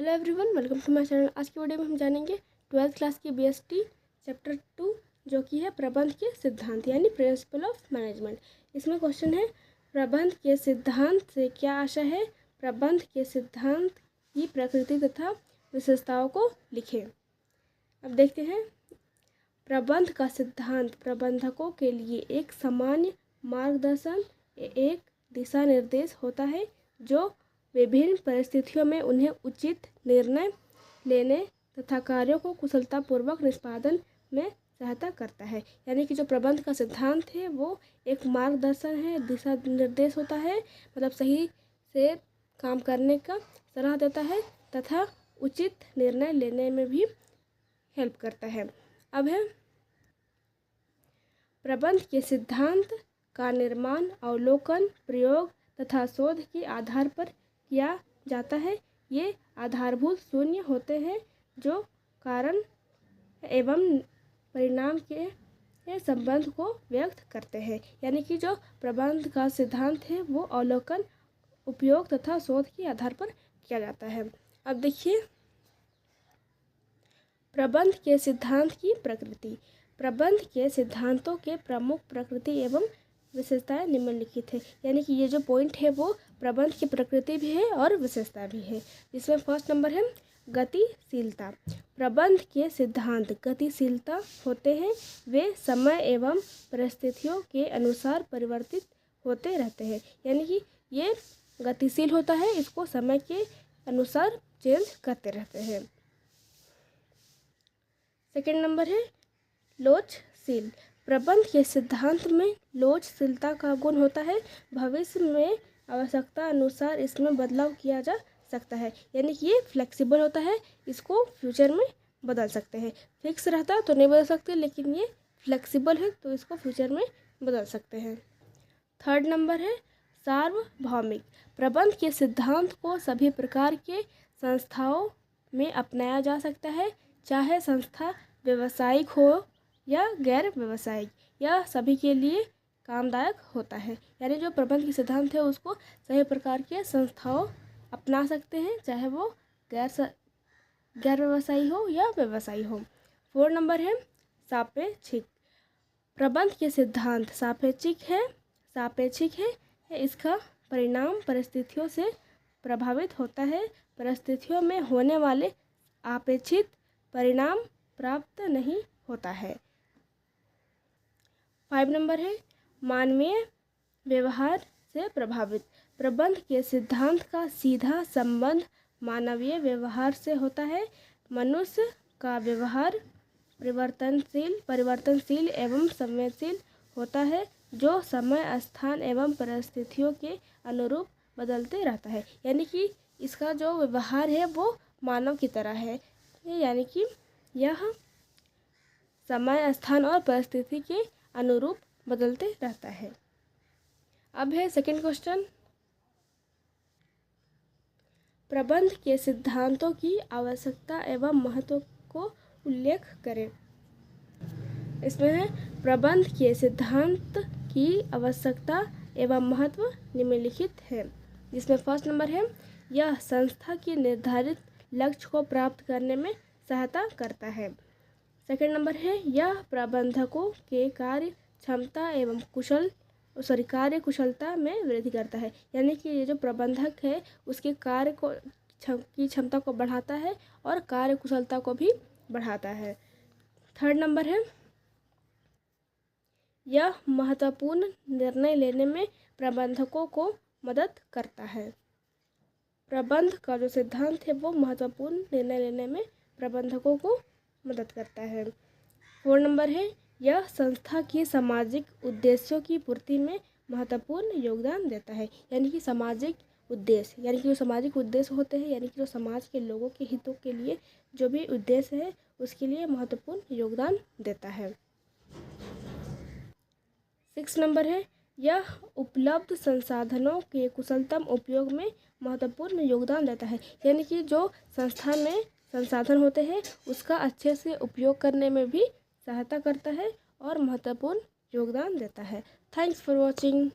Hello everyone, welcome to my channel. आज की video में हम जानेंगे 12th क्लास की बीएसटी चैप्टर 2 जो कि है प्रबंध के सिद्धांत यानी प्रिंसिपल ऑफ मैनेजमेंट। इसमें क्वेश्चन है, प्रबंध के सिद्धांत से क्या आशय है? प्रबंध के सिद्धांत की प्रकृति तथा विशेषताओं को लिखें। अब देखते हैं। प्रबंध का सिद्धांत प्रबंधकों के लिए एक सामान्य मार्गदर्शन, एक दिशा निर्देश होता है जो विभिन्न परिस्थितियों में उन्हें उचित निर्णय लेने तथा कार्यों को कुशलतापूर्वक निष्पादन में सहायता करता है। यानी कि जो प्रबंध का सिद्धांत है वो एक मार्गदर्शन है, दिशा निर्देश होता है, मतलब सही से काम करने का सलाह देता है तथा उचित निर्णय लेने में भी हेल्प करता है। अब है प्रबंध के सिद्धांत का निर्माण अवलोकन, प्रयोग तथा शोध के आधार पर किया जाता है। ये आधारभूत शून्य होते हैं जो कारण एवं परिणाम के संबंध को व्यक्त करते हैं। यानी कि जो प्रबंध का सिद्धांत है वो अवलोकन, उपयोग तथा शोध के आधार पर किया जाता है। अब देखिए प्रबंध के सिद्धांत की प्रकृति। प्रबंध के सिद्धांतों के प्रमुख प्रकृति एवं विशेषताएं निम्नलिखित है। यानी कि ये जो पॉइंट है वो प्रबंध की प्रकृति भी है और विशेषता भी है। जिसमें फर्स्ट नंबर है गतिशीलता। प्रबंध के सिद्धांत गतिशीलता होते हैं। वे समय एवं परिस्थितियों के अनुसार परिवर्तित होते रहते हैं। यानी कि ये गतिशील होता है, इसको समय के अनुसार चेंज करते रहते हैं। सेकेंड नंबर है लोचशील। प्रबंध के सिद्धांत में लोचशीलता का गुण होता है। भविष्य में आवश्यकता अनुसार इसमें बदलाव किया जा सकता है। यानी कि ये फ्लेक्सिबल होता है, इसको फ्यूचर में बदल सकते हैं। फिक्स रहता तो नहीं बदल सकते, लेकिन ये फ्लेक्सिबल है तो इसको फ्यूचर में बदल सकते हैं। थर्ड नंबर है सार्वभौमिक। प्रबंध के सिद्धांत को सभी प्रकार के संस्थाओं में अपनाया जा सकता है, चाहे संस्था व्यावसायिक हो या गैर व्यावसायिक, यह सभी के लिए कामदायक होता है। यानी जो प्रबंध के सिद्धांत है उसको सभी प्रकार के संस्थाओं अपना सकते हैं, चाहे वो गैर व्यवसायी हो या व्यवसायी हो। 4 नंबर है सापेक्षिक। प्रबंध के सिद्धांत सापेक्षिक है। इसका परिणाम परिस्थितियों से प्रभावित होता है। परिस्थितियों में होने वाले अपेक्षित परिणाम प्राप्त नहीं होता है। 5 नंबर है मानवीय व्यवहार से प्रभावित। प्रबंध के सिद्धांत का सीधा संबंध मानवीय व्यवहार से होता है। मनुष्य का व्यवहार परिवर्तनशील एवं संवेदनशील होता है, जो समय, स्थान एवं परिस्थितियों के अनुरूप बदलते रहता है। यानी कि इसका जो व्यवहार है वो मानव की तरह है, यानी कि यह समय, स्थान और परिस्थिति के अनुरूप बदलते रहता है। अब है सेकंड क्वेश्चन, प्रबंध के सिद्धांतों की आवश्यकता एवं महत्व को उल्लेख करें। इसमें है प्रबंध के सिद्धांत की आवश्यकता एवं महत्व निम्नलिखित है। जिसमें फर्स्ट नंबर है यह संस्था के निर्धारित लक्ष्य को प्राप्त करने में सहायता करता है। सेकंड नंबर है यह प्रबंधकों के कार्य कुशलता में वृद्धि करता है। यानी कि ये जो प्रबंधक है उसके कार्य को की क्षमता को बढ़ाता है और कार्य कुशलता को भी बढ़ाता है। थर्ड नंबर है यह महत्वपूर्ण निर्णय लेने में प्रबंधकों को मदद करता है। प्रबंध का जो सिद्धांत है वो महत्वपूर्ण निर्णय लेने में प्रबंधकों को मदद करता है। 4 नंबर है यह संस्था के सामाजिक उद्देश्यों की पूर्ति में महत्वपूर्ण योगदान देता है। यानी कि सामाजिक उद्देश्य, यानी कि जो सामाजिक उद्देश्य होते हैं, यानी कि जो समाज के लोगों के हितों के लिए जो भी उद्देश्य है उसके लिए महत्वपूर्ण योगदान देता है। 6 नंबर है यह उपलब्ध संसाधनों के कुशलतम उपयोग में महत्वपूर्ण योगदान देता है। यानी कि जो संस्था में संसाधन होते हैं उसका अच्छे से उपयोग करने में भी सहायता करता है और महत्वपूर्ण योगदान देता है। Thanks for watching.